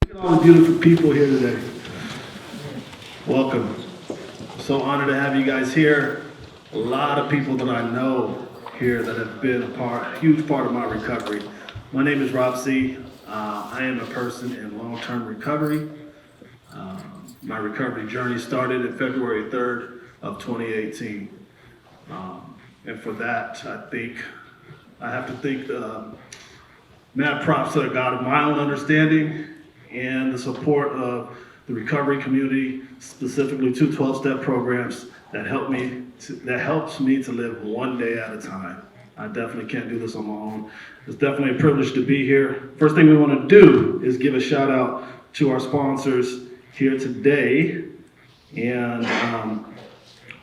Look at all the beautiful people here today. Welcome. So honored to have you guys here. A lot of people that I know here that have been a huge part of my recovery. My name is Rob Seay. I am a person in long-term recovery. My recovery journey started in February 3rd of 2018. And for that, I have to thank mad props to the God of my own understanding and the support of the recovery community, specifically 2 12-step programs that helps me to live one day at a time. I definitely can't do this on my own. It's definitely a privilege to be here. First thing we want to do is give a shout out to our sponsors here today, and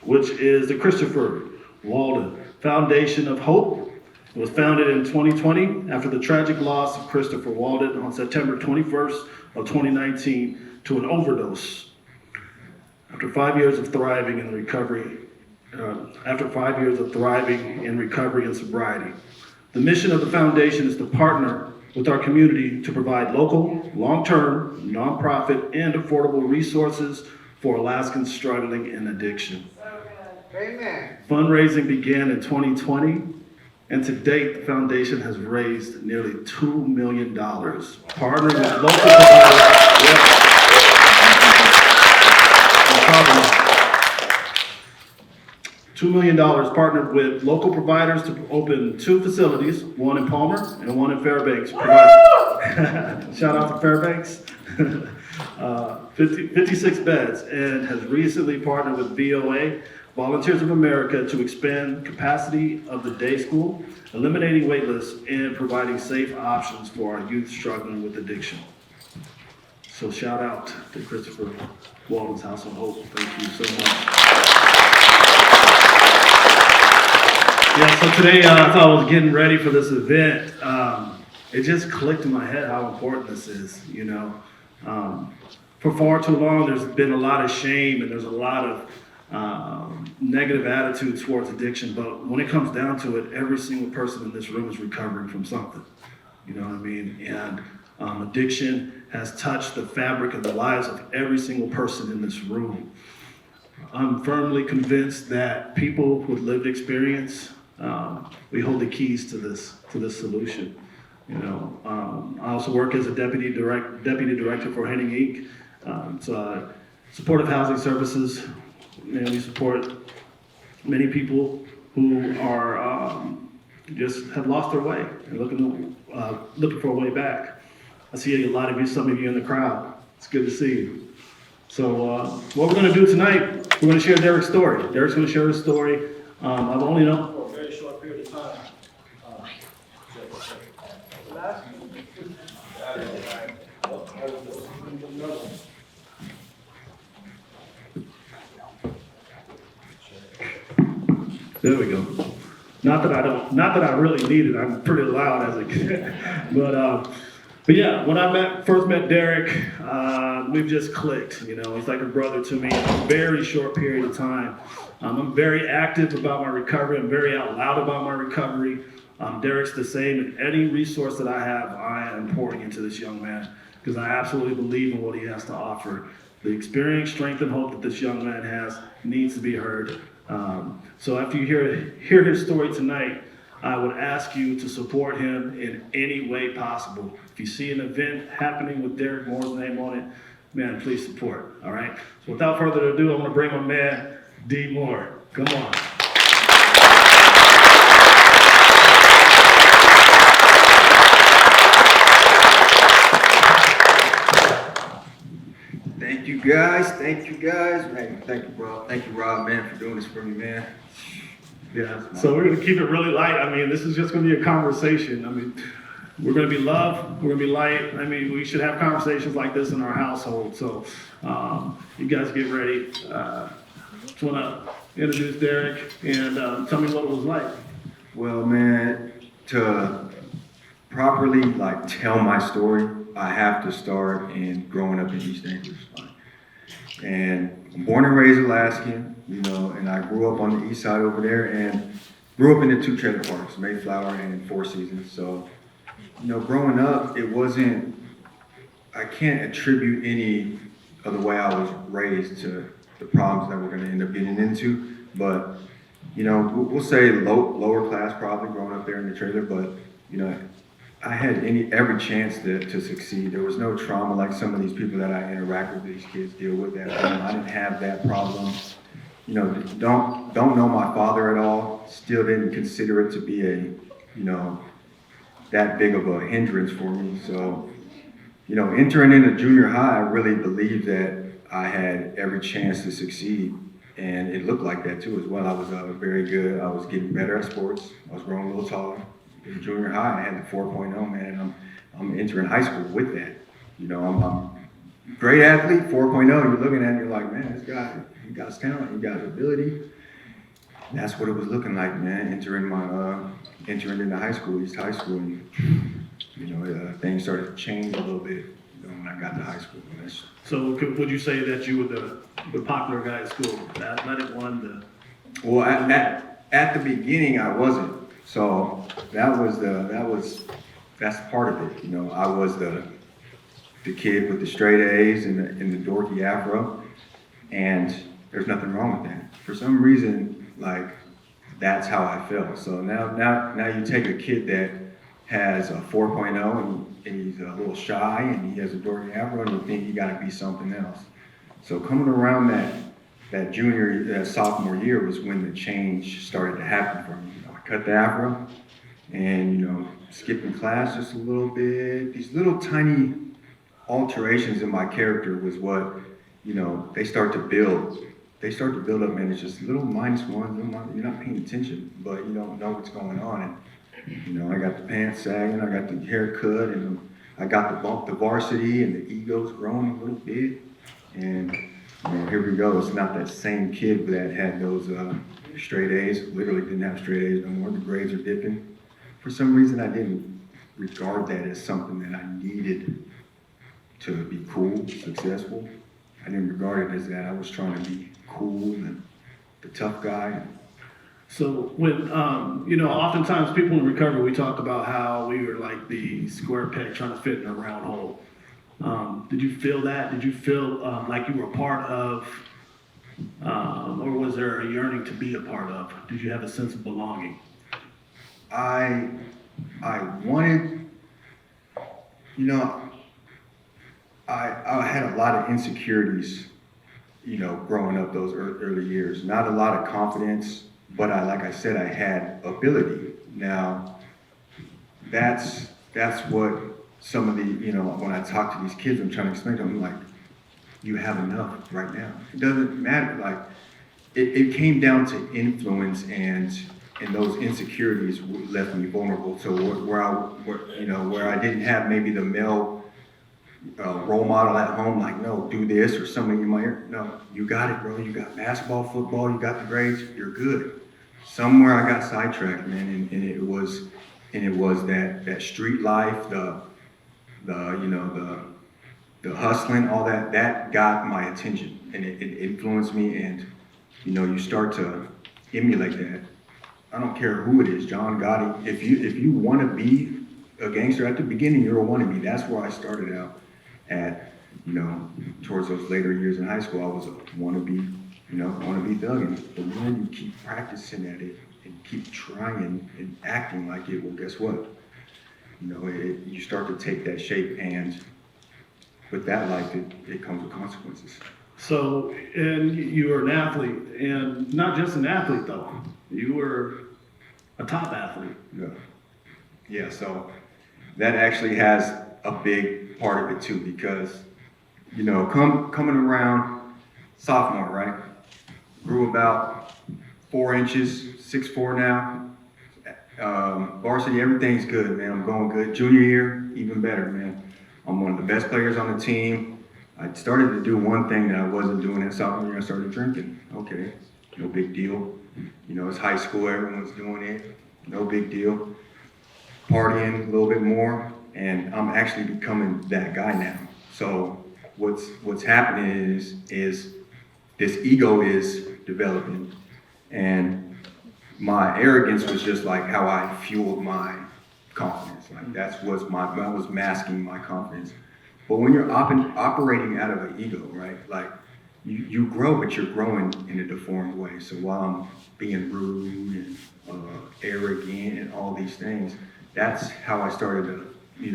which is the Christopher Walden Foundation of Hope. It was founded in 2020 after the tragic loss of Christopher Walden on September 21st of 2019 to an overdose. After 5 years of thriving in recovery and sobriety. The mission of the foundation is to partner with our community to provide local, long-term, nonprofit, and affordable resources for Alaskans struggling in addiction. Amen. Fundraising began in 2020, and to date, the foundation has raised nearly $2 million, partnering with local providers. $2 million partnered with local providers to open 2 facilities, one in Palmer and one in Fairbanks. Shout out to Fairbanks. 56 beds, and has recently partnered with VOA, Volunteers of America, to expand capacity of the day school, eliminating wait lists, and providing safe options for our youth struggling with addiction. So shout out to Christopher Walden's House of Hope. Thank you so much. Yeah, so today I thought I was getting ready for this event. It just clicked in my head how important this is, you know. For far too long, there's been a lot of shame and there's a lot of negative attitude towards addiction, but when it comes down to it, every single person in this room is recovering from something, you know what I mean? And addiction has touched the fabric of the lives of every single person in this room. I'm firmly convinced that people with lived experience, we hold the keys to this solution. You know, I also work as a deputy director for Henning Inc. It's supportive housing services, and we support many people who are just have lost their way and looking for a way back. I see some of you in the crowd. It's good to see you. So what we're going to do tonight, we're going to share Derrick's story. Derrick's going to share his story. I've only known for a very short period of time. There we go. Not that I really need it. I'm pretty loud as a kid. But yeah, when I first met Derrick, we've just clicked. You know, he's like a brother to me in a very short period of time. I'm very active about my recovery. I'm very out loud about my recovery. Derrick's the same, and any resource that I have, I am pouring into this young man because I absolutely believe in what he has to offer. The experience, strength, and hope that this young man has needs to be heard. So after you hear his story tonight, I would ask you to support him in any way possible. If you see an event happening with Derrick Moore's name on it, man, please support, all right? So without further ado, I'm gonna bring my man, D. Moore. Come on. Thank you guys. Man, thank you, Rob, man, for doing this for me, man. Yeah, so we're gonna keep it really light. I mean, this is just gonna be a conversation. I mean, we're gonna be love, we're gonna be light. I mean, we should have conversations like this in our household. So you guys get ready. Just wanna introduce Derrick and tell me what it was like. Well, man, to properly tell my story, I have to start in growing up in East Anchorage. And I'm born and raised Alaskan, you know, and I grew up on the east side over there and grew up in the 2 trailer parks, Mayflower and Four Seasons. So, you know, growing up, it wasn't I can't attribute any of the way I was raised to the problems that we're going to end up getting into, but we'll say lower class probably growing up there in the trailer, but I had every chance to succeed. There was no trauma like some of these people that I interact with, these kids deal with at home. I didn't have that problem. Don't know my father at all. Still didn't consider it to be that big of a hindrance for me. So, entering into junior high, I really believed that I had every chance to succeed. And it looked like that too as well. I was very good. I was getting better at sports. I was growing a little taller. In junior high, I had the 4.0, man, and I'm entering high school with that. I'm a great athlete, 4.0. You're looking at it, you're like, man, this guy, he got talent, he got ability. That's what it was looking like, man. Entering into high school, East High School, and things started to change a little bit. When I got to high school. So would you say that you were the popular guy at school, the athletic one? Well, at the beginning, I wasn't. So that's part of it. I was the kid with the straight A's and the dorky afro, and there's nothing wrong with that. For some reason, like that's how I felt. So now you take a kid that has a 4.0 and he's a little shy and he has a dorky afro and you think he got to be something else. So coming around that sophomore year was when the change started to happen for me. I cut the afro and skipping class just a little bit. These little tiny alterations in my character was what they start to build. They start to build up, man. It's just little -1, you're not paying attention, but you don't know what's going on. And I got the pants sagging, I got the haircut, and I got the varsity, and the ego's growing a little bit. And here we go. It's not that same kid that had those straight A's. Literally didn't have straight A's no more. The grades are dipping. For some reason, I didn't regard that as something that I needed to be cool, successful. I didn't regard it as that. I was trying to be cool and the tough guy. So when, oftentimes people in recovery, we talk about how we were like the square peg trying to fit in a round hole. Did you feel that? Did you feel like you were a part of, or was there a yearning to be a part of? Did you have a sense of belonging? I wanted, I had a lot of insecurities, growing up those early years. Not a lot of confidence. But like I said, I had ability. Now, that's what some of the, when I talk to these kids, I'm trying to explain to them, like, you have enough right now. It doesn't matter. Like, it came down to influence, and those insecurities left me vulnerable. So where I didn't have maybe the male role model at home, like, no, do this, or something you might hear. No, you got it, bro. You got basketball, football, you got the grades, you're good. Somewhere I got sidetracked, man, and it was that street life, the hustling, all that got my attention, and it influenced me, and you start to emulate that. I don't care who it is, John Gotti. If you want to be a gangster at the beginning, you're a wannabe. That's where I started out at. Towards those later years in high school, I was a wannabe. Wannabe thug. And the more you keep practicing at it and keep trying and acting like it, well, guess what? You start to take that shape, and with that life, it comes with consequences. So, and you were an athlete, and not just an athlete though. You were a top athlete. Yeah. So that actually has a big part of it too, because coming around sophomore, right? Grew about 4 inches, 6'4" now. Varsity, everything's good, man. I'm going good. Junior year, even better, man. I'm one of the best players on the team. I started to do one thing that I wasn't doing in sophomore year. I started drinking. Okay, no big deal. It's high school, everyone's doing it. No big deal. Partying a little bit more, and I'm actually becoming that guy now. So what's happening is this ego is developing, and my arrogance was just like how I fueled my confidence. Like that was masking my confidence. But when you're operating out of an ego, right? Like you grow, but you're growing in a deformed way. So while I'm being rude and arrogant and all these things, that's how I started to,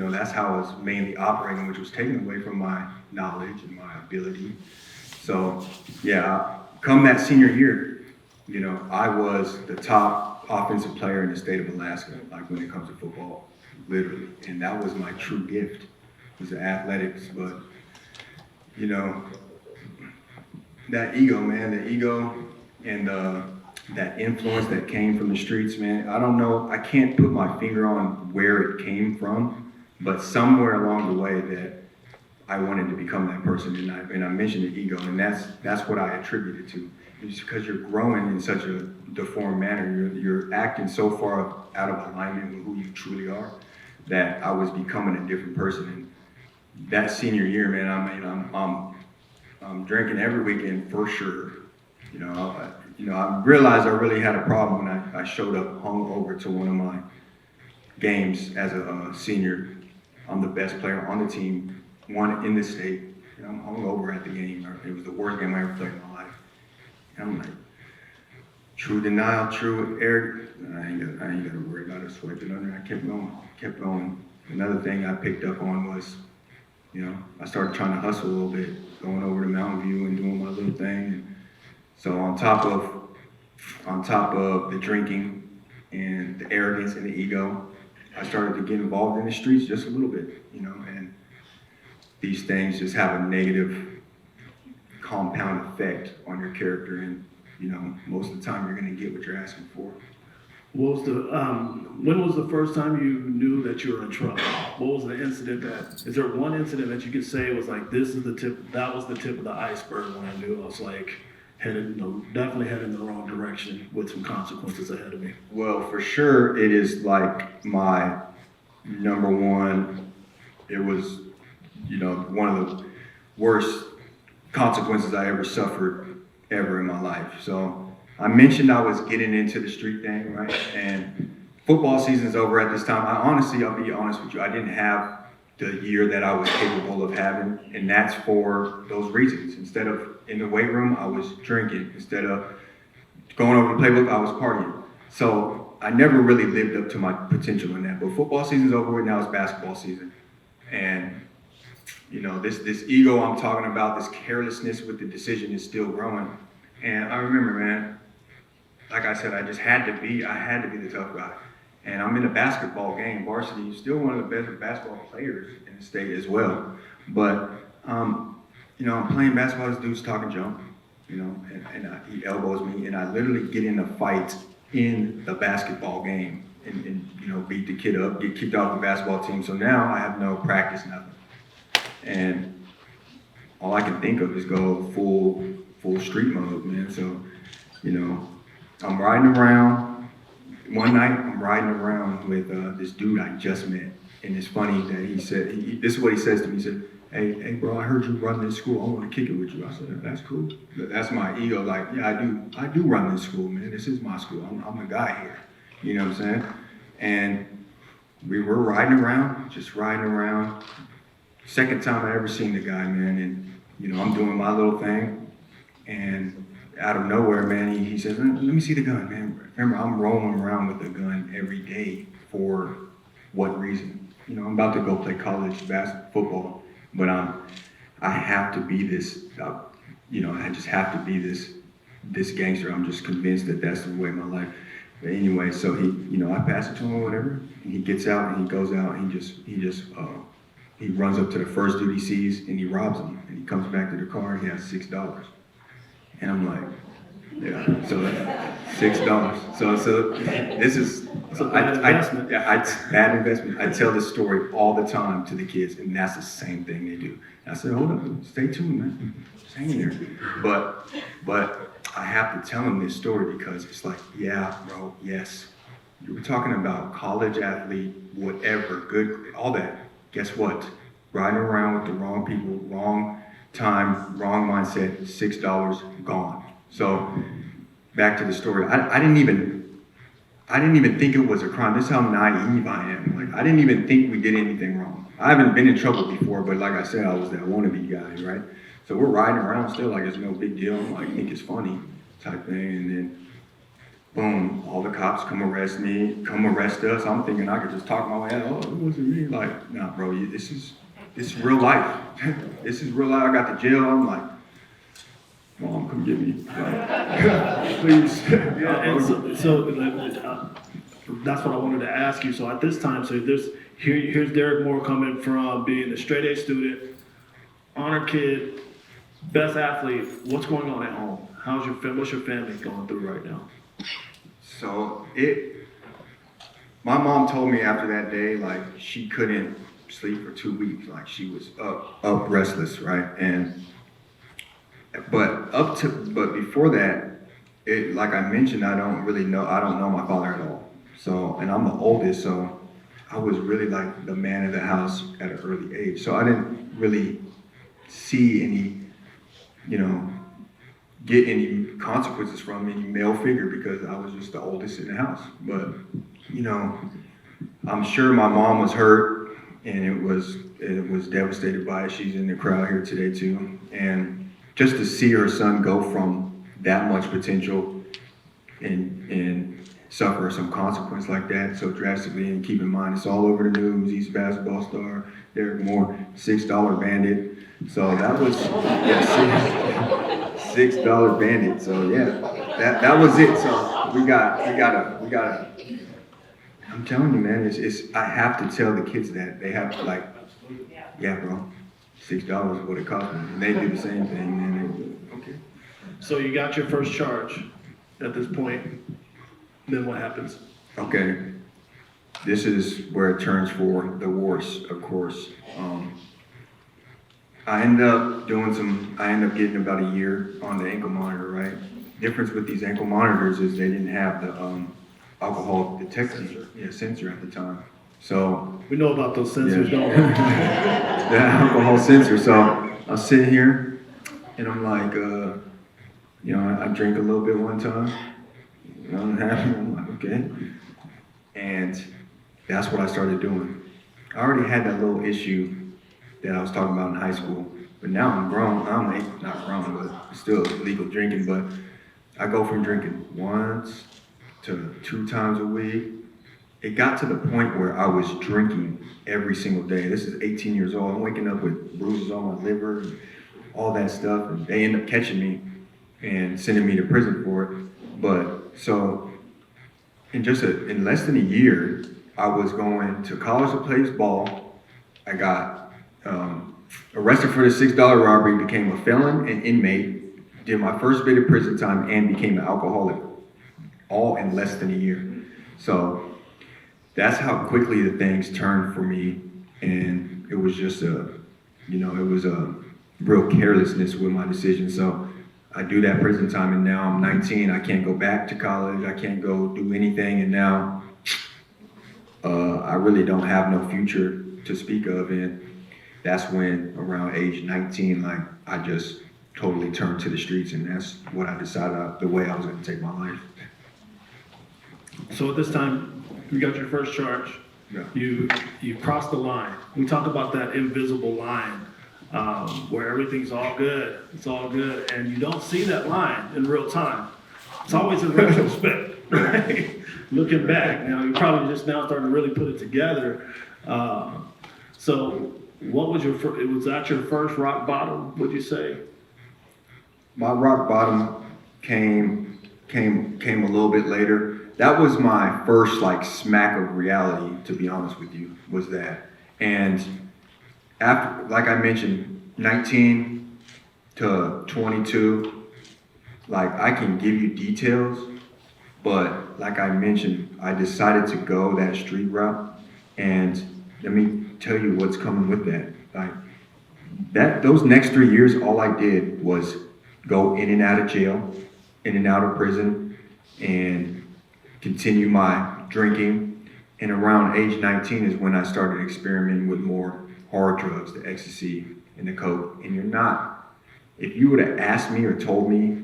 that's how I was mainly operating, which was taken away from my knowledge and my ability. So yeah, come that senior year, I was the top offensive player in the state of Alaska, like when it comes to football, literally. And that was my true gift, was the athletics. But, that ego, man, the ego and that influence that came from the streets, man, I don't know, I can't put my finger on where it came from, but somewhere along the way that I wanted to become that person, and I mentioned the ego, and that's what I attribute it to. It's because you're growing in such a deformed manner, you're acting so far out of alignment with who you truly are, that I was becoming a different person. And that senior year, man, I'm drinking every weekend for sure. I realized I really had a problem when I showed up hungover to one of my games as a senior. I'm the best player on the team, one in the state. I'm hungover at the game. It was the worst game I ever played in my life. And I'm like, true denial, true arrogance. I ain't got to worry about it. Swiped it under. I kept going. Another thing I picked up on was, I started trying to hustle a little bit, going over to Mountain View and doing my little thing. And so on top of the drinking and the arrogance and the ego, I started to get involved in the streets just a little bit, and these things just have a negative compound effect on your character, and most of the time you're going to get what you're asking for. What was when was the first time you knew that you were in trouble? What was the incident is there one incident that you could say was like, that was the tip of the iceberg when I knew I was like, definitely heading in the wrong direction with some consequences ahead of me? Well, for sure, it is like my number one, it was, one of the worst consequences I ever suffered ever in my life. So I mentioned I was getting into the street thing, right? And football season's over at this time. I'll be honest with you, I didn't have the year that I was capable of having, and that's for those reasons. Instead of in the weight room, I was drinking. Instead of going over the playbook, I was partying. So I never really lived up to my potential in that. But football season's over with, now it's basketball season. And this ego I'm talking about, this carelessness with the decision is still growing. And I remember, man, like I said, I had to be the tough guy. And I'm in a basketball game, varsity, still one of the best basketball players in the state as well. But, I'm playing basketball, this dude's talking junk, and he elbows me, and I literally get in a fight in the basketball game and beat the kid up, get kicked off the basketball team. So now I have no practice, nothing. And all I can think of is go full street mode, man. So, I'm riding around. One night, I'm riding around with this dude I just met. And it's funny that he said, this is what he says to me. He said, hey, bro, I heard you run this school. I want to kick it with you. I said, that's cool. That's my ego. Like, yeah, I do run this school, man. This is my school. I'm the guy here. You know what I'm saying? And we were riding around. Second time I ever seen the guy, man. And, I'm doing my little thing. And out of nowhere, man, he says, let me see the gun, man. Remember, I'm rolling around with a gun every day for what reason? I'm about to go play college football, but I have to be this, I just have to be this gangster. I'm just convinced that that's the way my life. But anyway, so I pass it to him or whatever, and he gets out and he goes out and he runs up to the first dude he sees and he robs him, and he comes back to the car and he has $6. And I'm like, yeah, so $6. So this is bad investment. Bad investment. I tell this story all the time to the kids, and that's the same thing they do. I said, hold up, stay tuned, man. Just hang in there. But I have to tell them this story because it's like, yeah, bro, yes. You were talking about college athlete, whatever, good, all that. Guess what? Riding around with the wrong people, wrong time, wrong mindset, $6 gone. So back to the story. I didn't even think it was a crime. This is how naive I am. Like, I didn't even think we did anything wrong. I haven't been in trouble before, but like I said, I was that wannabe guy, right? So we're riding around still like it's no big deal. I'm like, think it's funny type thing. And then, boom, all the cops come arrest us. I'm thinking I could just talk my way out. Oh, it wasn't me. Like, nah, bro, this is real life. This is real life. I got to jail. I'm like, Mom, come get me. Like, please. Yeah, and that's what I wanted to ask you. So at this time, here's Derrick Moore coming from being a straight A student, honor kid, best athlete. What's going on at home? What's your family going through right now? So my mom told me after that day, like she couldn't sleep for 2 weeks. Like she was up restless, right? But before that, like I mentioned, I don't know my father at all. So, and I'm the oldest, so I was really like the man of the house at an early age. So I didn't really see any, get any consequences from any male figure because I was just the oldest in the house. But, I'm sure my mom was hurt and it was devastated by it. She's in the crowd here today too. And just to see her son go from that much potential and suffer some consequence like that so drastically, and keep in mind it's all over the news. He's a basketball star, Derrick Moore, $6 bandit. So that was $6 bandit. So yeah, that was it. So we gotta. I'm telling you, man, I have to tell the kids that they have to like, yeah, bro, $6 is what it cost me, and they do the same thing, man. Okay. So you got your first charge at this point. Then what happens? Okay. This is where it turns for the worse, of course. I end up getting about a year on the ankle monitor, right? Difference with these ankle monitors is they didn't have the alcohol sensor at the time. So we know about those sensors, don't we? The alcohol sensor. So I sit here and I'm like, I drink a little bit one time. I'm happy. I'm like, okay. And that's what I started doing. I already had that little issue that I was talking about in high school, but now I'm grown. I'm not grown, but still legal drinking. But I go from drinking once to 2 times a week. It got to the point where I was drinking every single day. This is 18 years old. I'm waking up with bruises on my liver and all that stuff, and they end up catching me and sending me to prison for it. But so in less than a year, I was going to college to play ball. I got arrested for the $6 robbery, became a felon and inmate, did my first bit of prison time, and became an alcoholic, all in less than a year. So that's how quickly the things turned for me, and it was just it was a real carelessness with my decision. So I do that prison time, and now I'm 19. I can't go back to college. I can't go do anything, and now I really don't have no future to speak of. And that's when, around age 19, like I just totally turned to the streets, and that's what I decided the way I was going to take my life. So at this time, you got your first charge. Yeah. You crossed the line. We talk about that invisible line. Where everything's all good, it's all good, and you don't see that line in real time. It's always in retrospect, right? Looking back, now you probably just now starting to really put it together. So, what was was that your first rock bottom? Would you say? My rock bottom came a little bit later. That was my first like smack of reality, to be honest with you, was that. And after, like I mentioned, 19 to 22, like I can give you details, but like I mentioned, I decided to go that street route, and let me tell you what's coming with that. Like those next 3 years, all I did was go in and out of jail, in and out of prison, and continue my drinking. And around age 19 is when I started experimenting with more hard drugs, the ecstasy and the coke. And if you would have asked me or told me,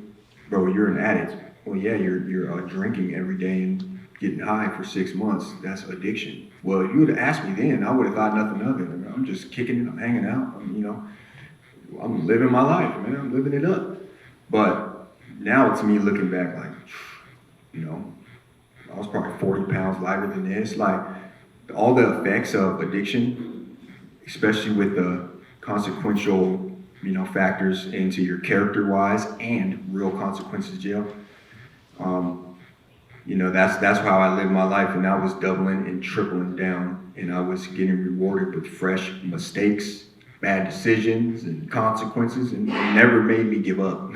bro, you're an addict. Well, yeah, you're drinking every day and getting high for 6 months. That's addiction. Well, you would have asked me then, I would have thought nothing of it. I mean, I'm just kicking it, I'm hanging out, I'm living my life, man. I'm living it up. But now it's me looking back like, I was probably 40 pounds lighter than this. Like, all the effects of addiction, especially with the consequential, factors into your character-wise and real consequences jail. That's how I lived my life, and I was doubling and tripling down, and I was getting rewarded with fresh mistakes, bad decisions, and consequences, and it never made me give up.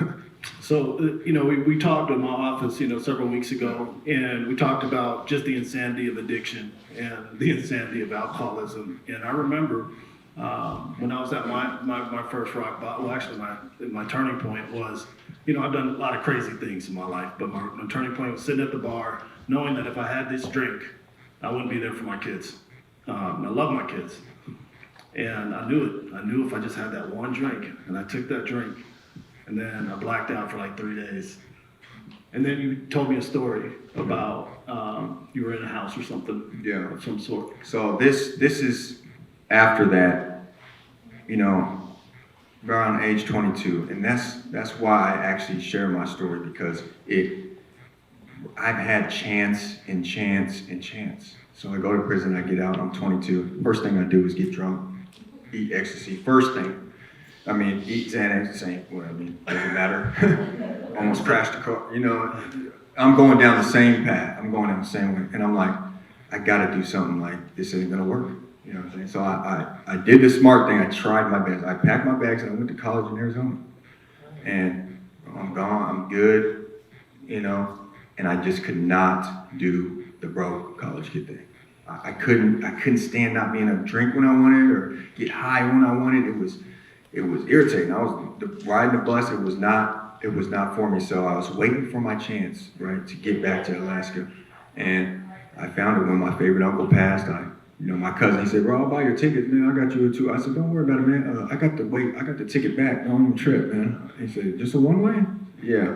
So, we talked in my office, several weeks ago, and we talked about just the insanity of addiction and the insanity of alcoholism. And I remember when I was at my first rock bottom, well, actually my turning point was, I've done a lot of crazy things in my life, but my turning point was sitting at the bar, knowing that if I had this drink, I wouldn't be there for my kids. I love my kids. And I knew it. I knew if I just had that one drink, and I took that drink, and then I blacked out for like 3 days. And then you told me a story about you were in a house or something, of some sort. So this is after that, around age 22, and that's why I actually share my story, because I've had chance and chance and chance. So I go to prison, I get out, I'm 22. First thing I do is get drunk, eat ecstasy. First thing. I mean, eat Xanax, doesn't matter. Almost crashed the car. I'm going down the same path. I'm going down the same way. And I'm like, I gotta do something, like, this isn't gonna work. You know what I'm saying? So I did the smart thing. I tried my best. I packed my bags and I went to college in Arizona. And I'm gone, I'm good, and I just could not do the broke college kid thing. I couldn't stand not being able to drink when I wanted or get high when I wanted. It was irritating. Riding the bus, it was not for me. So I was waiting for my chance, right, to get back to Alaska. And I found it when my favorite uncle passed. My cousin, he said, "Bro, I'll buy your ticket, man. I got you a two." I said, "Don't worry about it, man. I got the ticket back. Don't even trip, man." He said, "Just a one-way?" Yeah.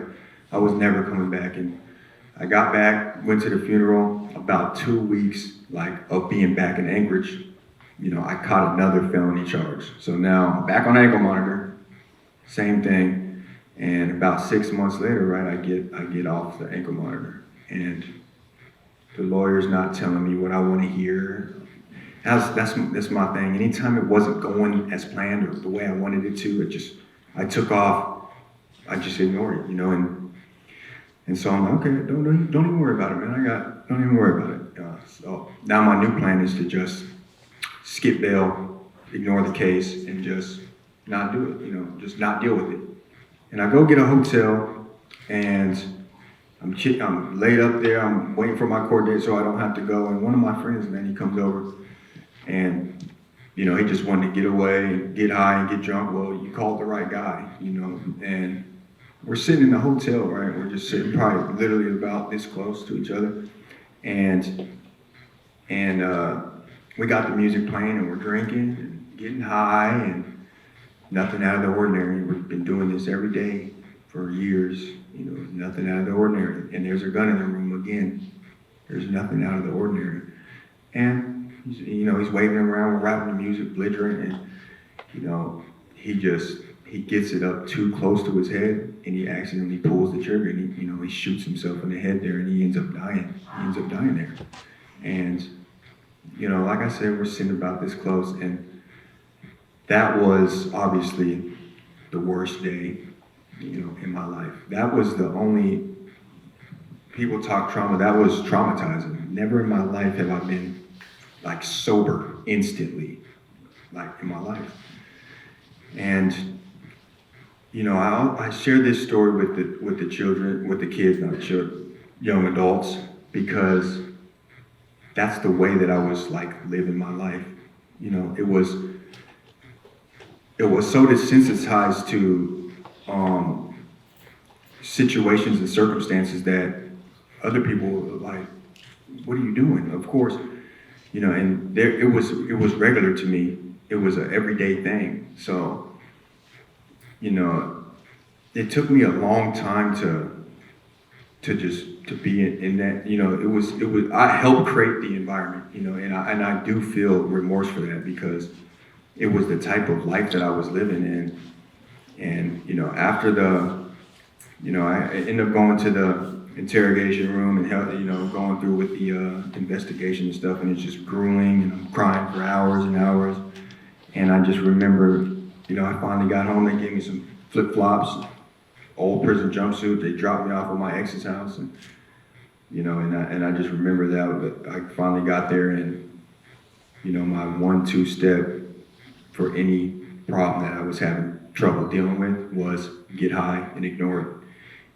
I was never coming back. And I got back, went to the funeral. About 2 weeks, of being back in Anchorage, I caught another felony charge. So now I'm back on ankle monitor, same thing. And about 6 months later, right, I get off the ankle monitor. And the lawyer's not telling me what I want to hear. That's my thing. Anytime it wasn't going as planned or the way I wanted it to, I took off. I just ignored it, and so I'm like, okay, don't even worry about it, man. Don't even worry about it. So now my new plan is to just skip bail, ignore the case, and just not do it. Just not deal with it. And I go get a hotel, and I'm laid up there. I'm waiting for my court date so I don't have to go. And one of my friends, man, he comes over, and he just wanted to get away, get high, and get drunk. Well, you called the right guy, and we're sitting in the hotel, right? We're just sitting probably literally about this close to each other. And we got the music playing, and we're drinking and getting high, and nothing out of the ordinary. We've been doing this every day for years, nothing out of the ordinary. And there's a gun in the room again. There's nothing out of the ordinary. And, he's waving around, we're rapping the music, belligerent, and, he gets it up too close to his head, and he accidentally pulls the trigger, and he shoots himself in the head there, and he ends up dying. He ends up dying there. And, like I said, we're sitting about this close, and that was obviously the worst day, in my life. That was the only, people talk trauma, that was traumatizing. Never in my life have I been sober instantly, in my life. And, I share this story with the children, with the kids, not children, young adults, because that's the way that I was living my life. It was so desensitized to situations and circumstances that other people were like, "What are you doing?" Of course, and it was regular to me. It was an everyday thing. So, it took me a long time to be in that, it was, I helped create the environment, and I do feel remorse for that because it was the type of life that I was living in. And, after I ended up going to the interrogation room and, going through with the investigation and stuff, and it's just grueling, and I'm crying for hours and hours. And I just remember, I finally got home, they gave me some flip-flops, old prison jumpsuit, they dropped me off at my ex's house, and, and I just remember that I finally got there, and, my 1-2 step for any problem that I was having trouble dealing with was get high and ignore it.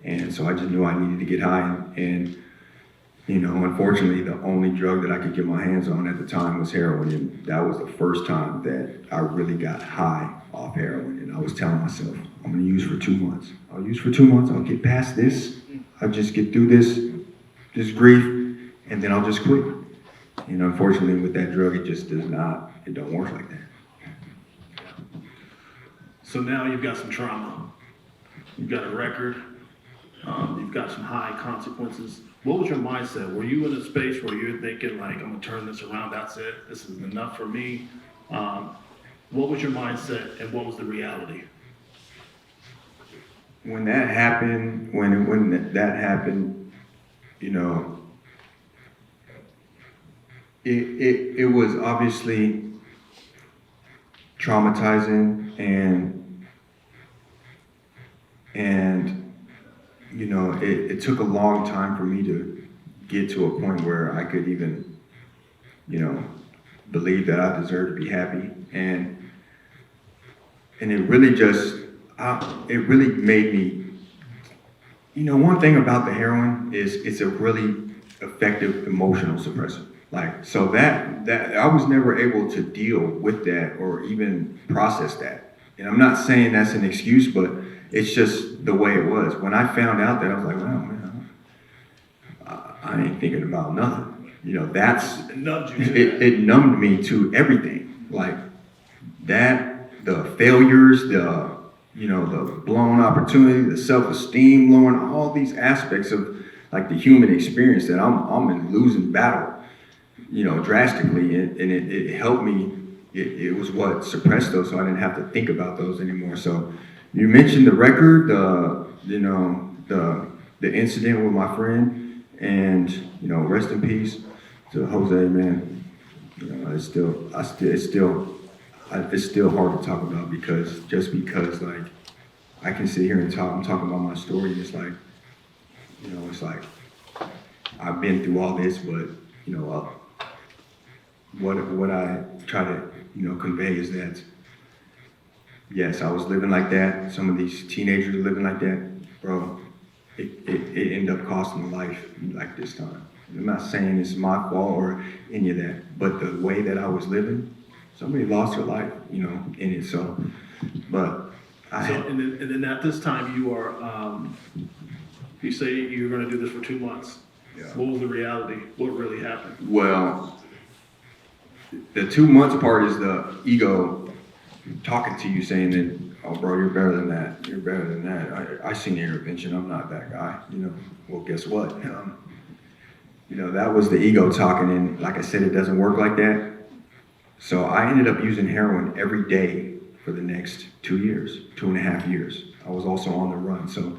And so I just knew I needed to get high, and unfortunately, the only drug that I could get my hands on at the time was heroin, and that was the first time that I really got high off heroin. And I was telling myself, I'm gonna use for 2 months. I'll use for 2 months, I'll get past this, I'll just get through this grief, and then I'll just quit. And unfortunately, with that drug, it don't work like that. So now you've got some trauma. You've got a record. You've got some high consequences. What was your mindset? Were you in a space where you're thinking like, I'm gonna turn this around, that's it, this is enough for me? What was your mindset and what was the reality? When that happened, that happened, it was obviously traumatizing, and it took a long time for me to get to a point where I could even, believe that I deserve to be happy. And it really it really made me, one thing about the heroin is it's a really effective emotional suppressor. Like, so that I was never able to deal with that or even process that. And I'm not saying that's an excuse, but it's just the way it was. When I found out that, I was like, wow, man, I ain't thinking about nothing. It numbed you to it numbed me to everything. Like that, the failures, the blown opportunity, the self-esteem lowering, all these aspects of like the human experience that I'm in losing battle, drastically, and it helped me. It was what suppressed those, so I didn't have to think about those anymore. So you mentioned the record, the incident with my friend, and rest in peace to Jose, man. It's still hard to talk about because like I can sit here and I'm talking about my story, and it's like, it's like I've been through all this, but what I try to convey is that yes, I was living like that. Some of these teenagers are living like that, bro. It ended up costing life like this time. I'm not saying it's my fault or any of that, but the way that I was living, somebody lost their life, in it. So, but and then at this time you are, you say you're going to do this for 2 months. Yeah. What was the reality? What really happened? Well, the 2 months part is the ego talking to you, saying that, oh, bro, you're better than that. You're better than that. I seen the intervention. I'm not that guy. Well, guess what? That was the ego talking, and like I said, it doesn't work like that. So I ended up using heroin every day for the next 2 years, 2.5 years. I was also on the run. So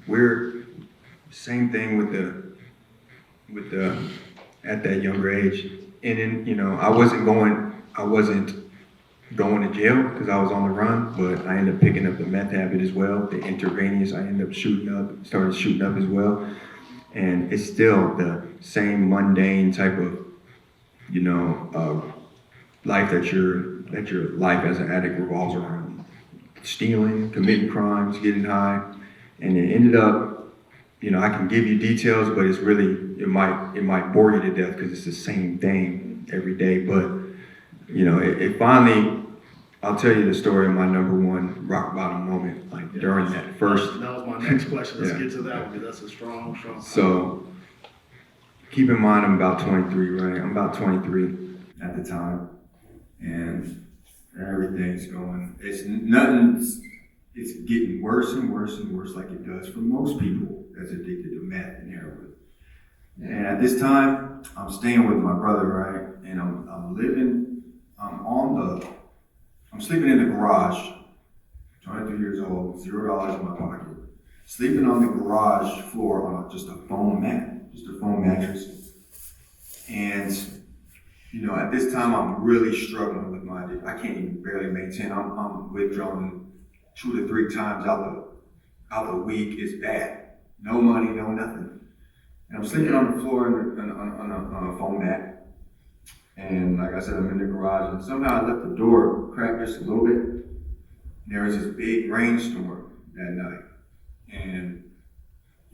we're same thing with the at that younger age. And then, I wasn't going to jail because I was on the run, but I ended up picking up the meth habit as well. The intravenous, I ended up started shooting up as well. And it's still the same mundane type of, life that your life as an addict revolves around. Stealing, committing crimes, getting high. And it ended up, I can give you details, but it's really, it might bore you to death because it's the same thing every day. But, it finally, I'll tell you the story of my number one rock bottom moment, like during that first. That was my next question. Let's get to that one because that's a strong. So, keep in mind I'm about 23, right? I'm about 23 at the time. And everything's it's getting worse and worse and worse like it does for most people. that's addicted to meth and heroin. And at this time, I'm staying with my brother, right? And I'm sleeping in the garage, 23 years old, $0 in my pocket. Sleeping on the garage floor on just a foam mattress. And, at this time, I'm really struggling with my addiction. I can't even barely maintain. I'm withdrawing 2 to 3 times out the week. It's bad. No money, no nothing. And I'm sleeping on the floor on a foam mat. And like I said, I'm in the garage, and somehow I left the door cracked just a little bit. And there was this big rainstorm that night. And,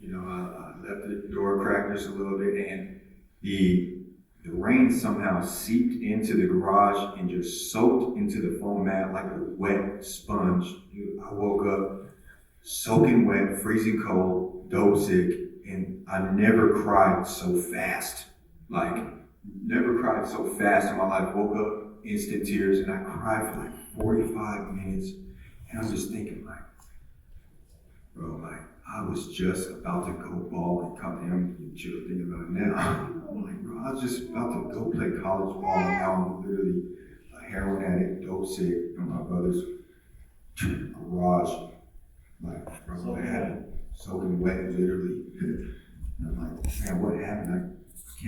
I left the door cracked just a little bit, and the rain somehow seeped into the garage and just soaked into the foam mat like a wet sponge. I woke up soaking wet, freezing cold, dope sick, and I never cried so fast. Never cried so fast in my life. Woke up, instant tears, and I cried for 45 minutes. And I'm just thinking bro, I was just about to go ball and come in and chill thinking about it now. I'm bro, I was just about to go play college ball, and now I'm literally a heroin addict, dope sick, in my brother's garage. Bro, what happened? Soaking wet, literally. And I'm man, what happened? I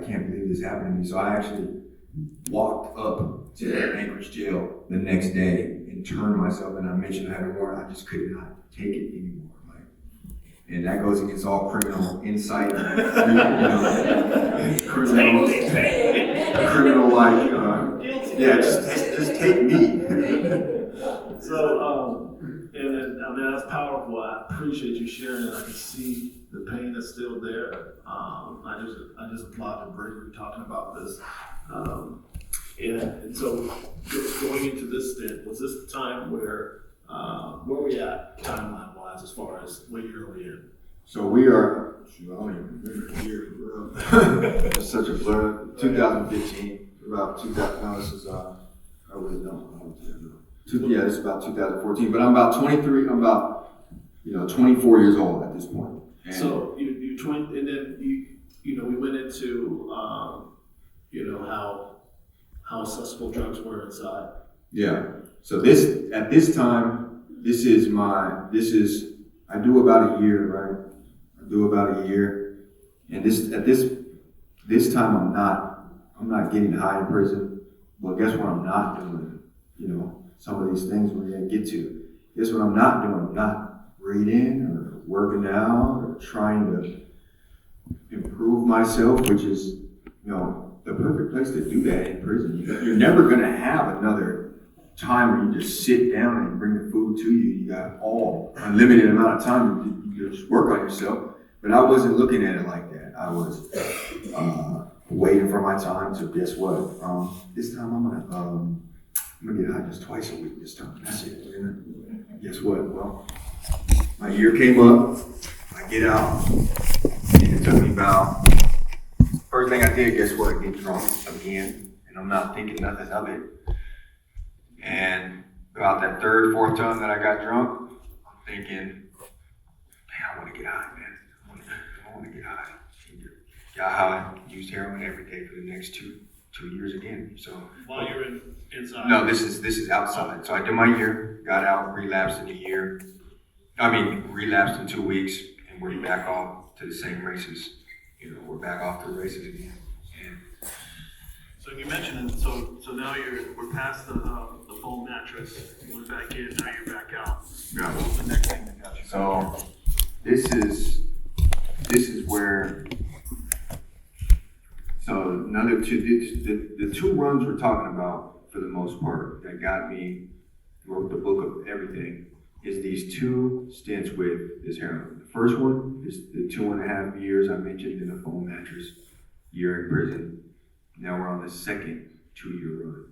can't believe this happened to me. So I actually walked up to the Anchorage jail the next day and turned myself, and I mentioned I had a warrant. I just could not take it anymore. And that goes against all criminal insight, just take me. So, that's powerful. I appreciate you sharing it. I can see the pain that's still there. I just applaud the bravery talking about this. And so, going into this stint, was this the time where we at timeline-wise as far as what year are we in? So we are, I don't even remember the year. It's such a blur. 2015, about 2000. No, this is I really don't. This is about 2014. But I'm about 23. I'm about 24 years old at this point. And so you 20, and then we went into how accessible drugs were inside. Yeah. So at this time, I do about a year, right? I do about a year, and this time I'm not getting high in prison. Well, guess what I'm not doing? Some of these things we're gonna get to. Guess what I'm not doing? I'm not reading or working out or trying to improve myself, which is the perfect place to do that in prison. You're never gonna have another time where you just sit down and bring the food to you. You got all unlimited amount of time to just work on yourself. But I wasn't looking at it like that. I was waiting for my time to, guess what? This time I'm gonna get high just twice a week this time. That's it. And guess what? Well, my year came up. I get out. And it took me about, first thing I did, guess what? Get drunk again. And I'm not thinking nothing of it. And about that third, fourth time that I got drunk, I'm thinking, man, I want to get high, man. I want to get high. Got high, used heroin every day for the next two years again. So while you're inside? No, this is outside. So I did my year, got out, relapsed in a year. Relapsed in 2 weeks, and we're back off to the same races. We're back off to the races again. And so you mentioned, so now we're past the foam mattress. You went back in, now you're back out. Yeah. What's the next thing that got you? So this is where. So the two runs we're talking about for the most part that got me, wrote the book of everything, is these 2 stints with this heroin. The first one is the 2.5 years I mentioned in a foam mattress, year in prison. Now we're on the second 2-year run.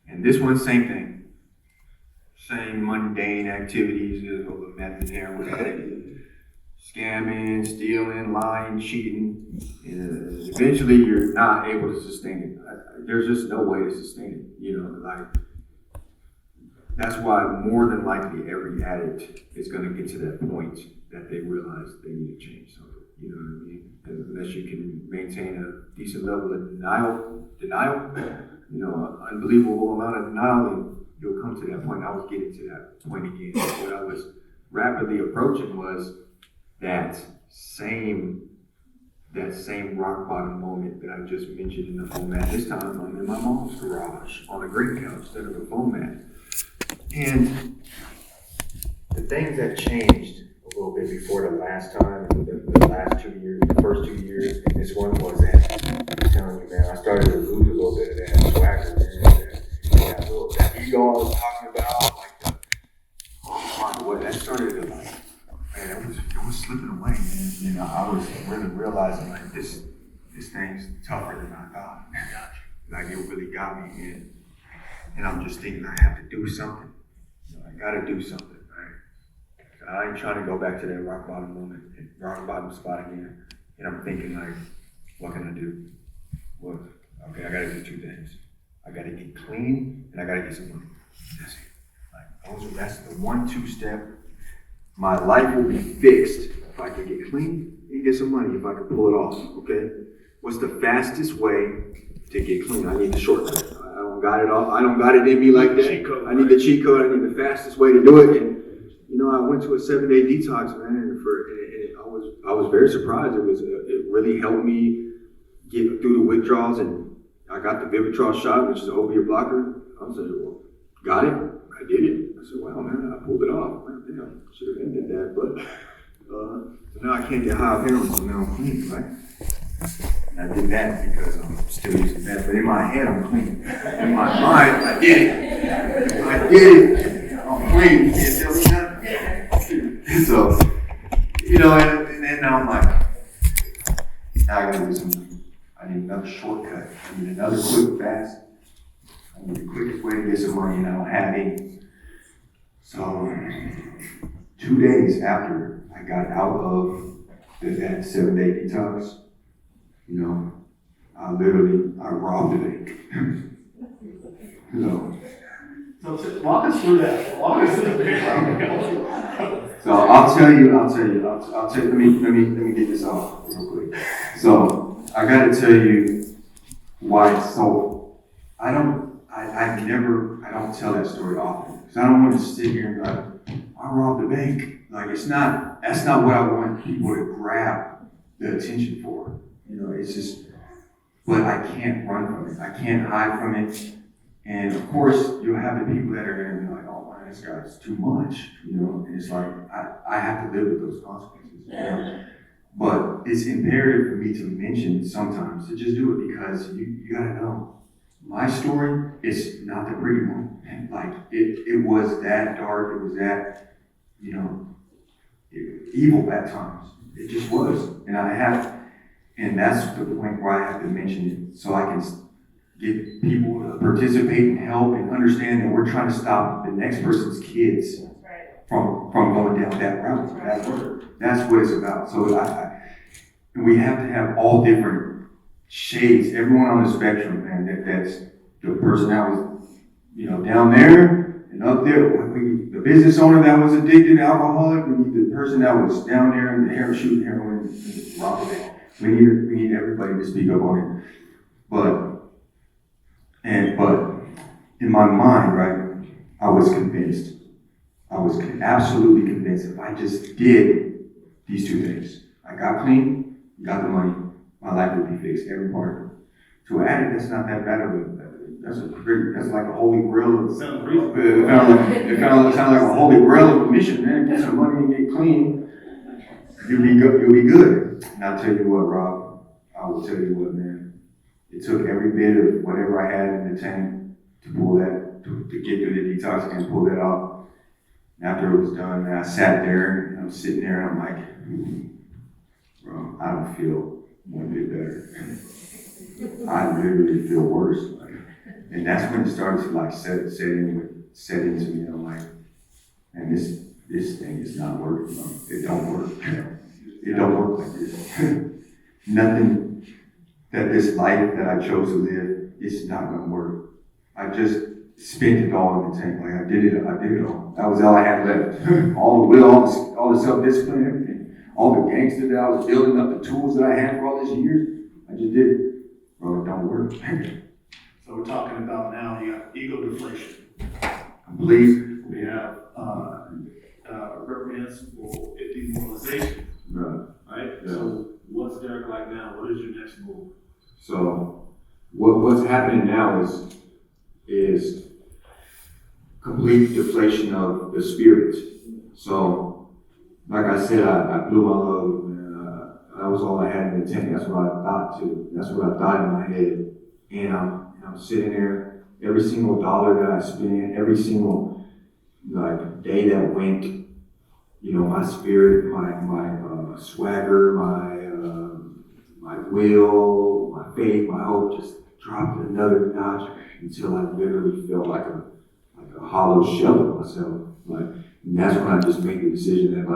And this one, same thing. Same mundane activities of a meth and heroin addict. Scamming, stealing, lying, cheating. And eventually you're not able to sustain it. There's just no way to sustain it. That's why more than likely every addict is going to get to that point that they realize they need to change something. You know what I mean? Unless you can maintain a decent level of denial, you know, an unbelievable amount of denial, and you'll come to that point. I was getting to that point again. What I was rapidly approaching was that same rock bottom moment that I just mentioned in the foam mat. This time I'm in my mom's garage on a green couch instead of a foam mat. And the things that changed a little bit before the last time, the last 2 years, the first 2 years, and this one was that, I'm telling you, man, I started to lose a little bit of that swagger, man, that ego I was talking about, that started to man, it was slipping away, man. You know, I was really realizing like this thing's tougher than I thought. Like it really got me in. And I'm just thinking I have to do something. You know, I gotta do something, right? I ain't trying to go back to that rock bottom moment, rock bottom spot again. And I'm thinking like, what can I do? Well, okay, I gotta do 2 things. I gotta get clean and I gotta get some money. That's it. Like that's the 1-2 step. My life will be fixed if I can get clean and get some money, if I can pull it off, okay? What's the fastest way to get clean? I need the shortcut. I don't got it all. I don't got it in me like that. I need the cheat code. I need the fastest way to do it. And you know, I went to a 7-day detox, man, and I was very surprised. It really helped me get through the withdrawals, and I got the Vivitrol shot, which is an opioid blocker. I was like, well, got it. I did it. I said, wow, man, I pulled it off. Man, damn, should have ended that, but so now I can't get high off heroin, so now I'm clean, right? And I did that because I'm still using that, but in my head, I'm clean. In my mind, I did it. I did it. I'm clean. You can't tell me nothing. So, you know, and then now I'm like, now I gotta do something. I need another shortcut. I need another quick fast. I need the quickest way to get some money, and I don't have any. So, 2 days after I got out of that 7-day detox, you know, I robbed the bank. So walk us through that. Walk us through the bank. So I'll tell you, let me get this off real quick. So I gotta tell you why it's so, I don't tell that story often. Because I don't want to sit here and be like, I robbed the bank. Like that's not what I want people to grab the attention for. You know, it's just, but I can't run from it. I can't hide from it. And of course, you'll have the people that are gonna be like, oh man, this guy's too much, you know, and it's like, I have to live with those consequences, you know? But it's imperative for me to mention sometimes, to just do it because you gotta know, my story is not the pretty one. Like, it was that dark, it was that, you know, evil at times. It just was. And that's the point where I have to mention it so I can get people to participate and help and understand that we're trying to stop the next person's kids from going down that route. That's what it's about. So we have to have all different shades. Everyone on the spectrum, man. That's the person that was, you know, down there and up there. The business owner that was addicted, alcoholic. We need the person that was down there in the shooting heroin, robbing it. We need everybody to speak up on it. But in my mind, right, I was convinced. I was absolutely convinced if I just did these 2 things, I got clean, got the money, my life would be fixed, every part of it. To an addict, that's not that bad of that's like a holy grail of, Sounds reasonable. it kind of sounds like a holy grail of a mission, man. Get some money and get clean, you'll be good. And I'll tell you what, Rob, I will tell you what, man. It took every bit of whatever I had in the tank to pull that, to get through the detox and pull that off. And after it was done, man, I sat there, and I was sitting there, and I'm like, bro, I don't feel one bit better. I literally feel worse. And that's when it started to like set into me, I'm like, and this thing is not working. It don't work. It don't work like this. Nothing that this life that I chose to live is not gonna work. spent it all in the tank. Like I did it all. That was all I had left. All the will, all the self-discipline, everything. All the gangster that I was building up, the tools that I had for all these years, I just did it. Bro, it don't work. So we're talking about now, you got ego deflation. Please. We have reprehensible demoralization, right? Yeah. So what's Derrick like now? What is your next move? So what's happening now is complete deflation of the spirit. So like I said, I blew my load, and that was all I had in the tank. That's what I thought too. That's what I thought in my head. And I'm sitting there, every single dollar that I spent, every single day that went, my spirit, my swagger, my will, my faith, my hope just dropped another notch until I literally felt like a hollow shell of myself. And that's when I just made the decision that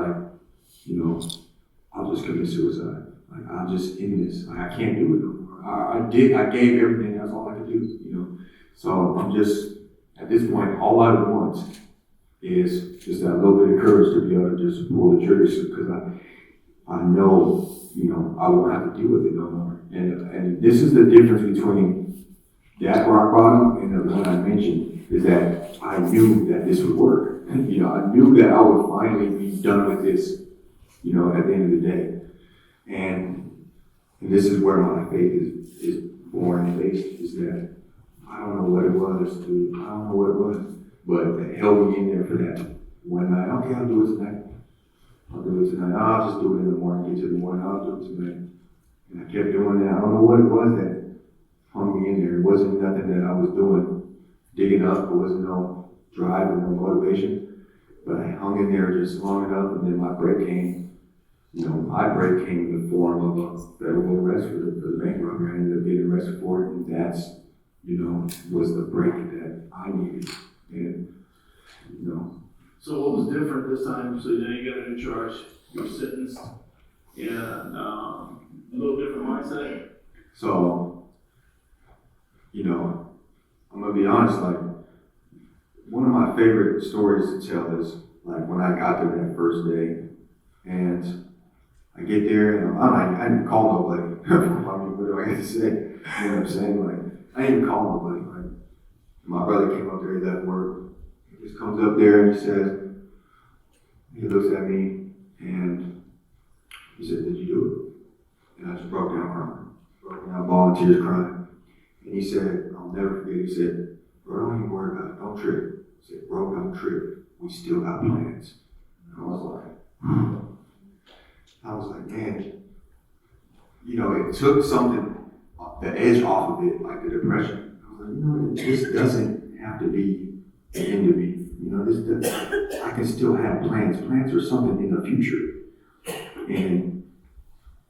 I'll just commit suicide. I'm just in this. I can't do it no more. I gave everything. That's all I could do. So I'm just at this point, all I want is just that little bit of courage to be able to just pull the trigger, because I know, I won't have to deal with it no more. And this is the difference between that rock bottom and the one I mentioned, is that I knew that this would work. I knew that I would finally be done with this, at the end of the day. And this is where my faith is born and based, is that I don't know what it was, dude. I don't know what it was, but it held me in there for that one night. Okay, I'll do it tonight. I'll just do it in the morning, get to the morning, I'll do it tonight. And I kept doing that. I don't know what it was that hung me in there. It wasn't nothing that I was doing, digging up. It wasn't no drive or no motivation. But I hung in there just long enough, and then my break came. My break came in the form of a federal arrest for the bank robbery. I ended up getting arrested for it, and that's, was the break that I needed. And, So what was different this time? So now you got a new charge, you were sentenced, and a little different mindset. So, I'm gonna be honest, one of my favorite stories to tell is when I got there that first day, and I get there, and I didn't call nobody. What do I got to say? You know what I'm saying? I didn't call nobody. My brother came up there, he left work. He just comes up there and he looks at me, and he said, "Did you do it?" And I just broke down crying. Bawling tears, crying. And he said, I'll never forget, he said, "Bro, don't even worry about it, don't trip." He said, "Bro, don't trip. We still got plans." And I was like, man, it took something, the edge off of it, like the depression. I was like, this doesn't have to be the end of me. I can still have plans. Plans are something in the future. And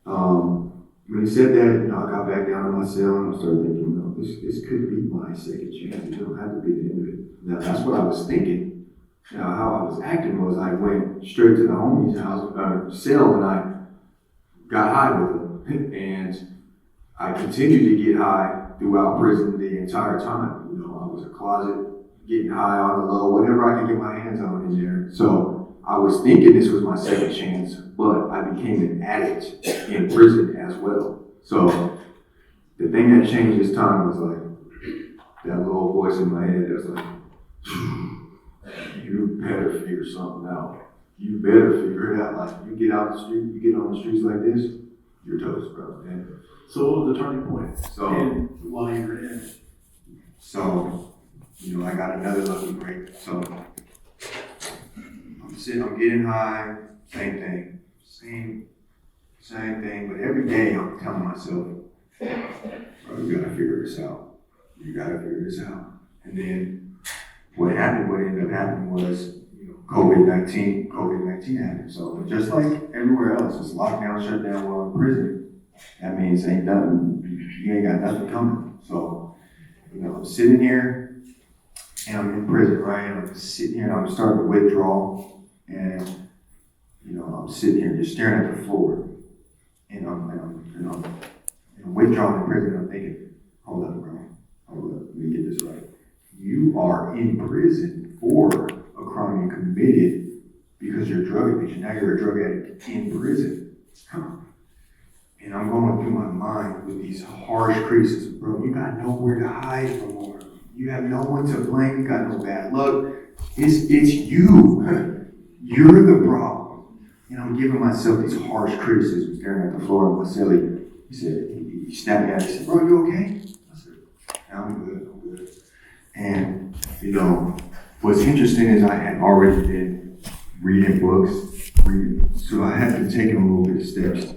when he said that, I got back down in my cell and I started thinking, this could be my second chance. It don't have to be the end of it. Now, that's what I was thinking. Now, how I was acting was I went straight to the homie's house, cell, and I got high with him. And I continued to get high throughout prison the entire time. I was in a closet, getting high on the low, whatever I could get my hands on in there. So I was thinking this was my second chance, but I became an addict in prison as well. So the thing that changed this time was that little voice in my head that's like, you better figure something out. You better figure it out. You get out the street, you get on the streets like this, you're toast, bro. And so what was the turning point? So while you were in. So, I got another lucky break. So I'm getting high, same thing, but every day I'm telling myself, bro, you gotta figure this out. And then what ended up happening was, COVID-19 happened. So just like everywhere else, it's lockdown, shutdown, while in prison. That means you ain't got nothing coming. So, I'm sitting here and I'm in prison, right? And I'm sitting here and I'm starting to withdraw. And, I'm sitting here just staring at the floor. And I'm withdrawing in prison. I'm thinking, hold up, bro. Hold up. Let me get this right. you are in prison for a crime you committed because you're a drug addict. Now you're a drug addict in prison. And I'm going through my mind with these harsh criticisms. Bro, you got nowhere to hide no more. You have no one to blame. You got no bad luck. It's you. You're the problem. And I'm giving myself these harsh criticisms, staring at the floor of my celly. He said, he snapped at me. He said, bro, you okay? I said, yeah, I'm good. And, what's interesting is I had already been reading books, so I had to take a little bit of steps.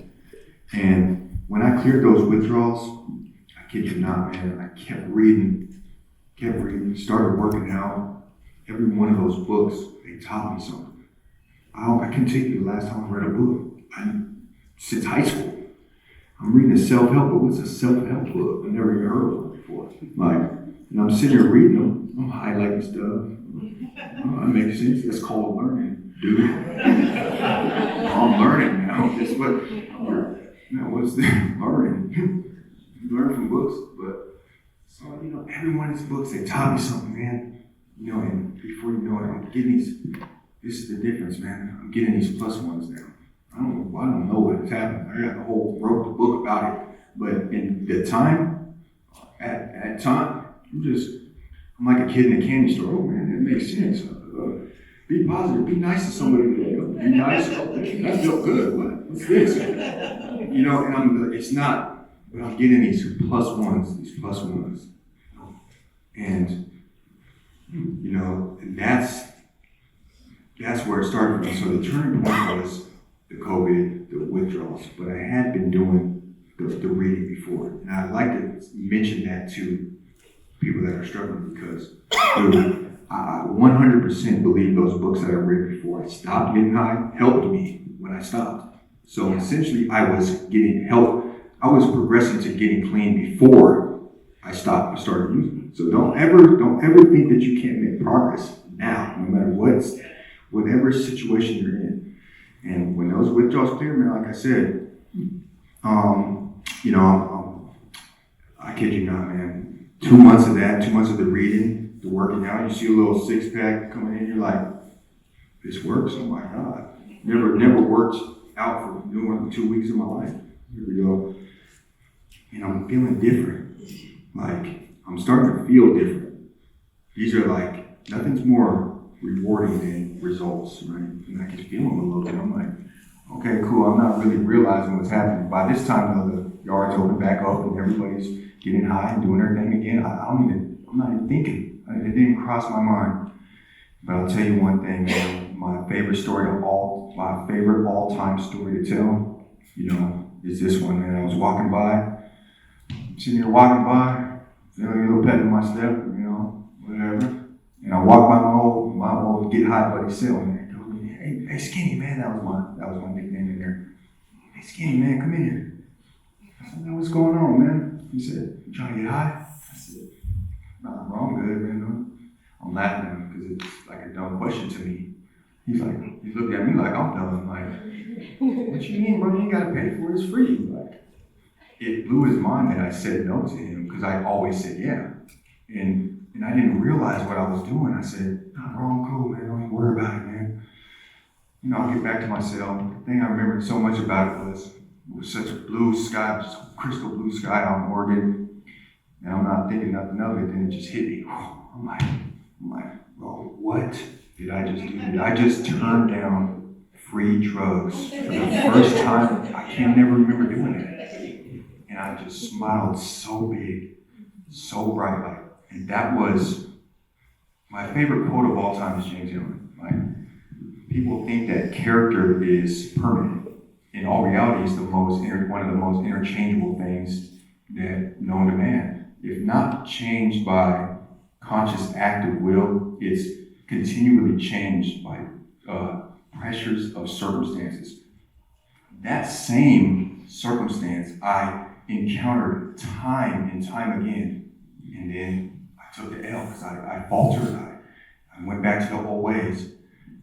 And when I cleared those withdrawals, I kid you not, man, I kept reading, started working out. Every one of those books, they taught me something. I can tell you the last time I read a book, since high school. I'm reading a self-help book. What's a self-help book? I've never even heard of one before. And I'm sitting here reading them. I'm highlighting stuff. That makes sense. That's called learning, dude. I'm learning now. Guess what? What's the learning? You learn from books, but so every one of these books they taught me something, man. And before you know it, I'm getting these. This is the difference, man. I'm getting these plus ones now. I don't know what's happening. I got wrote the book about it, but in the time, at time, I'm like a kid in a candy store. Oh man, that makes sense. Be positive. Be nice to somebody. Be nice. That felt good. What's this? And it's not, but I'm getting these plus ones, and and that's where it started for me. So the turning point was the COVID, the withdrawals, but I had been doing the reading before, and I'd like to mention that to people that are struggling because I 100% believe those books that I read before I stopped getting high helped me when I stopped. So essentially, I was getting help. I was progressing to getting clean before I stopped and started using it. So don't ever think that you can't make progress now, no matter whatever situation you're in. And when those withdrawals clear, man, like I said, I kid you not, man. 2 months of that, 2 months of the reading, the working out, you see a little six pack coming in, you're like, this works. Oh my God. Never worked out for more than 2 weeks of my life. Here we go. And I'm feeling different. Like, I'm starting to feel different. These are like, nothing's more rewarding than results, right? And I can feel them a little bit. I'm like, okay, cool. I'm not really realizing what's happening. By this time, though, the yard's open back up and everybody's getting high and doing their thing again. I'm not even thinking. It didn't cross my mind. But I'll tell you one thing, man. My favorite all-time story to tell, is this one, man. I was walking by, sitting here walking by, feeling a little pet in my step, whatever. And I walked by my old get high buddy Sil, man. He told me, hey, Skinny, man. That was my nickname in there. Hey, Skinny, man, come in here. I said, man, what's going on, man? He said, you trying to get high? I said, nah, bro, I'm good, man. I'm laughing at him because it's like a dumb question to me. He looked at me like I'm dumb. Like, what you mean, bro? You ain't gotta pay for it. It's free. Like, it blew his mind that I said no to him because I always said yeah. And I didn't realize what I was doing. I said, nah, bro, I'm cool, man. Don't even worry about it, man. I'll get back to myself. The thing I remembered so much about it was such a blue sky, just a crystal blue sky out in Oregon. And I'm not thinking nothing of it. Then it just hit me. I'm like, bro, what did I just do? Did I just turn down free drugs for the first time? I can never remember doing that. And I just smiled so big, so bright. And that was my favorite quote of all time is James Hillman. People think that character is permanent. In all reality, it's one of the most interchangeable things that known to man. If not changed by conscious act of will, it's continually changed by pressures of circumstances. That same circumstance I encountered time and time again, and then I took the L because I faltered. I went back to the old ways.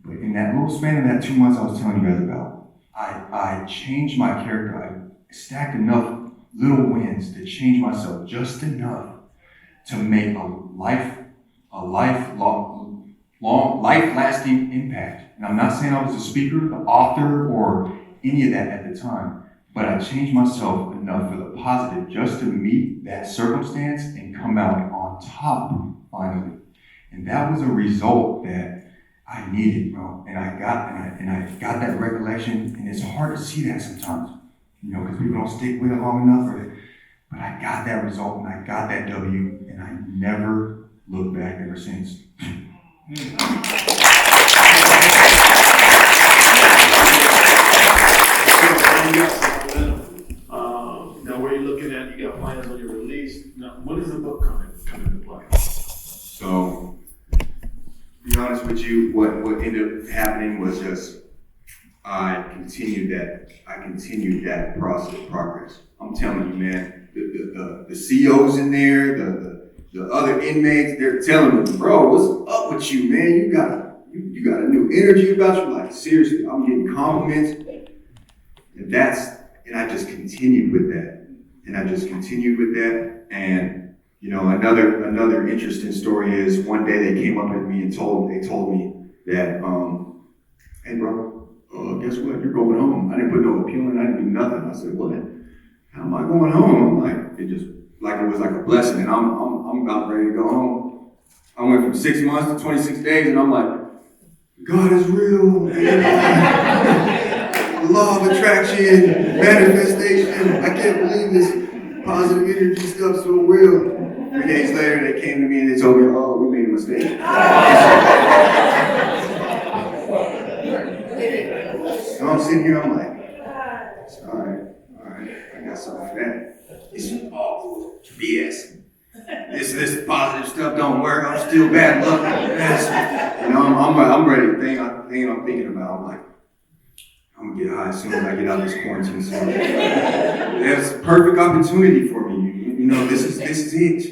But in that little span of that 2 months I was telling you guys about, I changed my character. I stacked enough little wins to change myself just enough to make a a life-lasting impact. And I'm not saying I was a speaker, the author, or any of that at the time, but I changed myself enough for the positive just to meet that circumstance and come out on top finally. And that was a result that I needed, bro. And I got that recollection, and it's hard to see that sometimes, because people don't stick with it long enough. But I got that result, and I got that W, and I never looked back ever since. Now, where you're looking at, you got plans on your release. Now, when is the book coming to play? So, to be honest with you, what ended up happening was just I continued that progress. I'm telling you, man, the CEOs in there, the other inmates, they're telling me, bro, what's up with you, man? You got a new energy about you. Like, seriously, I'm getting compliments. And I just continued with that. And another interesting story is one day they came up at me and told me that, hey bro, guess what? You're going home. I didn't put no appeal in, I didn't do nothing. I said, what? How am I going home? I'm like, it was like a blessing, and I'm about ready to go home. I went from 6 months to 26 days, and I'm like, God is real. Law of attraction, manifestation. I can't believe this positive energy stuff's so real. 3 days later, they came to me and they told me, oh, we made a mistake. So I'm sitting here, I'm like, all right, I got something for that. It's all BS. This positive stuff don't work. I'm still bad luck. I'm ready. The thing I'm thinking about, I'm like, I'm gonna get high as soon as I get out of this quarantine. So there's a perfect opportunity for me. This is it.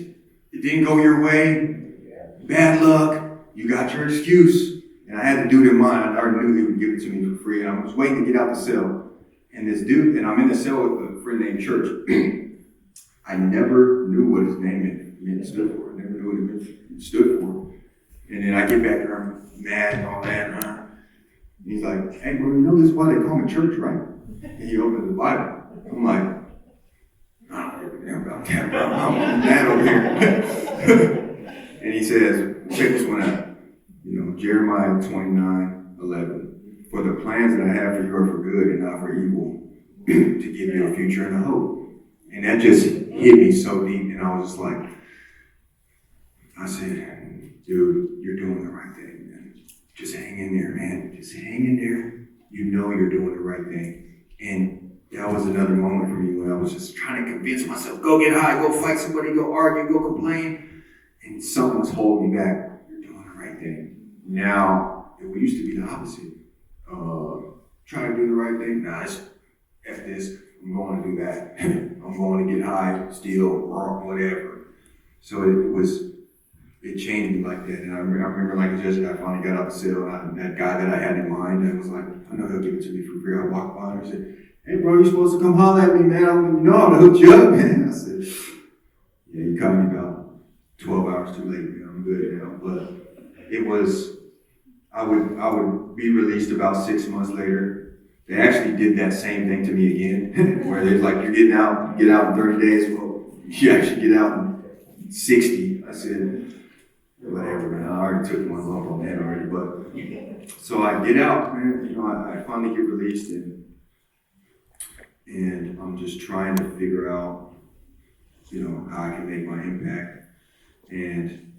It didn't go your way. Bad luck. You got your excuse. And I had to do it in mine. I already knew they would give it to me for free. And I was waiting to get out the cell. And this dude, and I'm in the cell with a friend named Church. I never knew what his name stood for. I never knew what it stood for. And then I get back there, I'm mad and all that. And he's like, hey bro, this is why they call me Church, right? And he opened the Bible. I'm like, I don't give a damn about that, bro. I'm mad over here. And he says, check this one out. Jeremiah 29:11. For the plans that I have for you are for good and not for evil, to give you a future and a hope. And that just hit me so deep, and I was just like, I said, dude, you're doing the right thing, man. Just hang in there, man. Just hang in there. You're doing the right thing. And that was another moment for me when I was just trying to convince myself, go get high, go fight somebody, go argue, go complain. And something was holding me back. You're doing the right thing. Now, it used to be the opposite. Trying to do the right thing. Nah, it's F this. I'm going to do that. I'm going to get high, steal, rock, whatever. So it changed me like that. And I remember like just I finally got out the cell, and that guy that I had in mind, I was like, I know he'll give it to me for free. I walked by him and said, hey bro, you're supposed to come holler at me, man. I'm gonna hook you up, man. I said, yeah, you caught me about 12 hours too late, man. I'm good now. But it was, I would be released about 6 months later. They actually did that same thing to me again, where they're like, you get out in 30 days. Well, you actually get out in 60. I said, whatever, man. I already took one lump on that already. But so I get out, man. I finally get released, and I'm just trying to figure out, how I can make my impact. And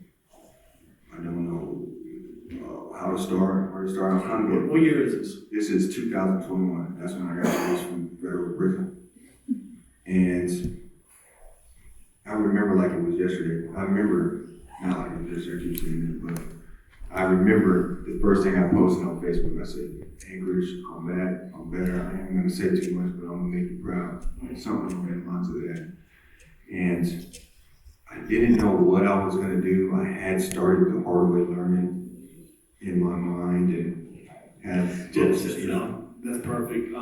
I don't know how to start, where to start. I'm kind of good. What year is this? This is 2021. That's when I got released from federal prison. And I remember like it was yesterday. Not like it was yesterday, I keep saying it, but I remember the first thing I posted on Facebook. I said, Anchorage, I'm better. I ain't gonna say too much, but I'm gonna make you proud. Something along the lines of that. And I didn't know what I was gonna do. I had started the Hardaway Learning in my mind and had That's perfect.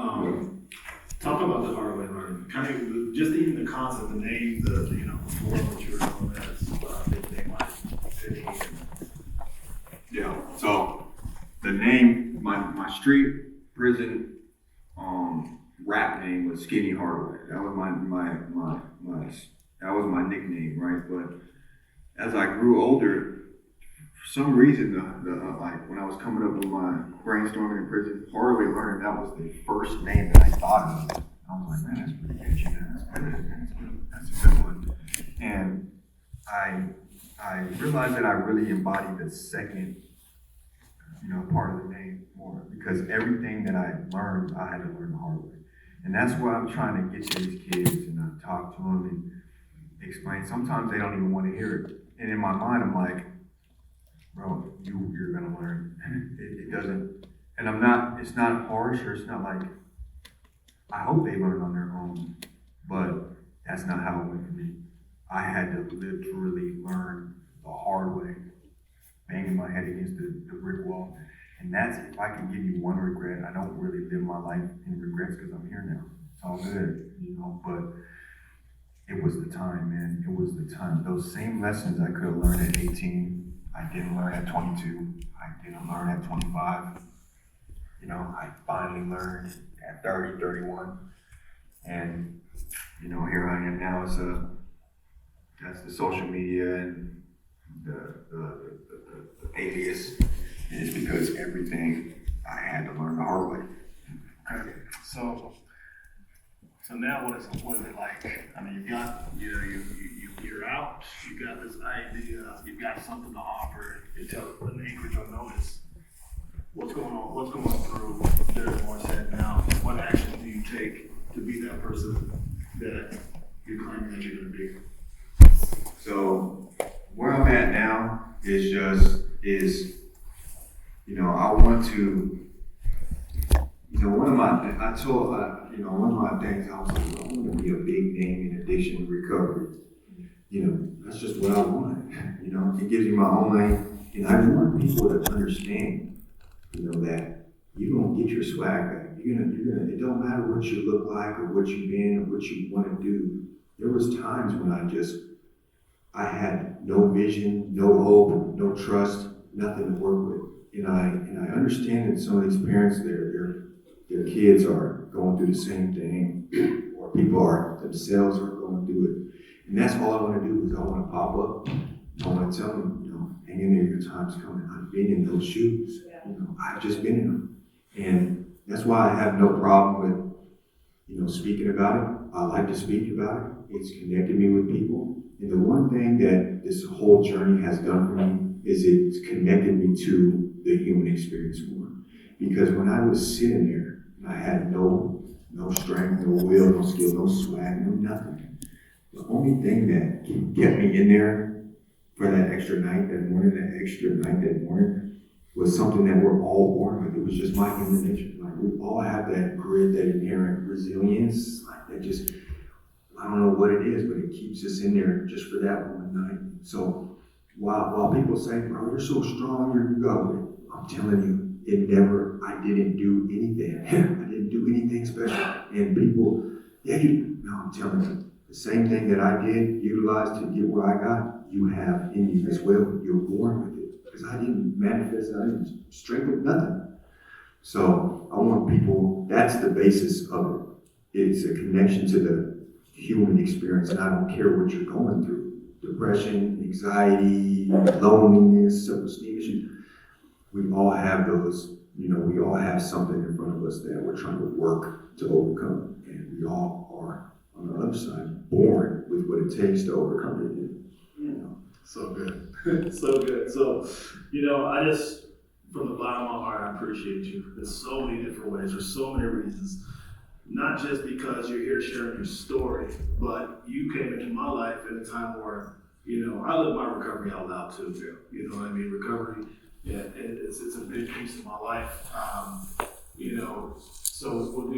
Talk about the Hardaway Learning. Kind of just even the concept, the name, the forum that you're on as big name like 15. name, my street prison rap name was Skinny Hardaway. That was that was my nickname, right? But as I grew older, for some reason, like when I was coming up with my brainstorming in prison, Hardaway Learning, that was the first name that I thought of. I was like, man, that's pretty catchy, man. That's a good one. And I realized that I really embodied the second, part of the name more, because everything that I learned, I had to learn the hard way. And that's what I'm trying to get to these kids, and I talk to them and explain. Sometimes they don't even want to hear it. And in my mind, I'm like, bro, you're gonna learn. It doesn't, and it's not harsh, or it's not like, I hope they learn on their own, but that's not how it went for me. I had to literally learn the hard way, banging my head against the brick wall. And that's, if I can give you one regret, I don't really live my life in regrets because I'm here now. It's all good, but it was the time, man. It was the time. Those same lessons I could have learned at 18, I didn't learn at 22, I didn't learn at 25. I finally learned at 30, 31. And, here I am now. That's the social media and the alias. And it's because everything I had to learn the hard way. Okay. So now what is it like? I mean, you're out, you got this idea, you've got something to offer, you tell an Anchorage on notice. What's going on? What's going through Derrick Moore's head now? What action do you take to be that person that you're claiming that you're going to be? So where I'm at now is I want to, one of my things, I was like, I want to be a big name in addiction recovery. That's just what I want. It gives me my own lane. And I want people to understand, that you're going to get your swag back. It don't matter what you look like or what you've been or what you want to do. There was times when I had no vision, no hope, no trust, nothing to work with. And I understand that some of these parents, their kids are going through the same thing, or people themselves are going through it. And that's all I want to do is I want to pop up. I want to tell them, hang in there, your time's coming. I've been in those shoes. I've just been in them. And that's why I have no problem with, speaking about it. I like to speak about it. It's connected me with people. And the one thing that this whole journey has done for me is it's connected me to the human experience more. Because when I was sitting there, I had no strength, no will, no skill, no swag, no nothing. The only thing that kept me in there for that extra night that morning, was something that we're all born with. It was just my human nature. Like, we all have that grit, that inherent resilience, like that just, I don't know what it is, but it keeps us in there just for that one night. So while people say, bro, you're so strong, you go, I'm telling you, I didn't do anything. I didn't do anything special. And people, I'm telling you, the same thing that I did, utilized to get where I got, you have in you as well. You're born with it. Because I didn't manifest, I didn't strengthen nothing. So I want people, that's the basis of it. It's a connection to the human experience, and I don't care what you're going through. Depression, anxiety, loneliness, self-esteem issues. We all have those, we all have something in front of us that we're trying to work to overcome. And we all are, on the other side, born with what it takes to overcome it. So good. So good. So, I just, from the bottom of my heart, I appreciate you. There's so many different ways. There's so many reasons. Not just because you're here sharing your story, but you came into my life at a time where, I live my recovery out loud too. You know what I mean? Recovery, it's a big piece of my life. So when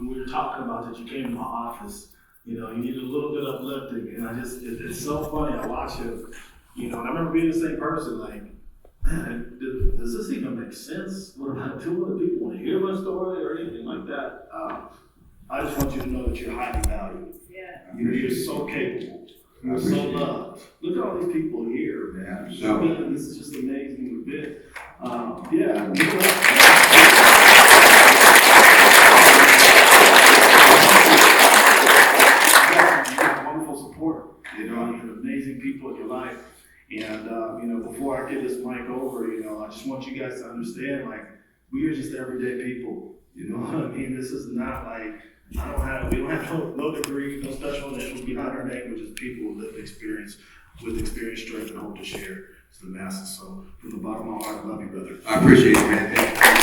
we were talking about that, you came to my office, you needed a little bit of uplifting, and it's so funny. I watch you, and I remember being the same person, like, man, does this even make sense? What am I doing? People want to hear my story or anything like that? I just want you to know that you're highly valued. Yeah. You're so capable. You're so loved. Look at all these people here, man. This is just amazing event. I just want you guys to understand, like, we are just everyday people. You know what I mean? This is not like, we don't have no degree, no special initials behind our name. We're just people with lived experience, strength, and hope to share to the masses. So from the bottom of my heart, I love you, brother. I appreciate it, man.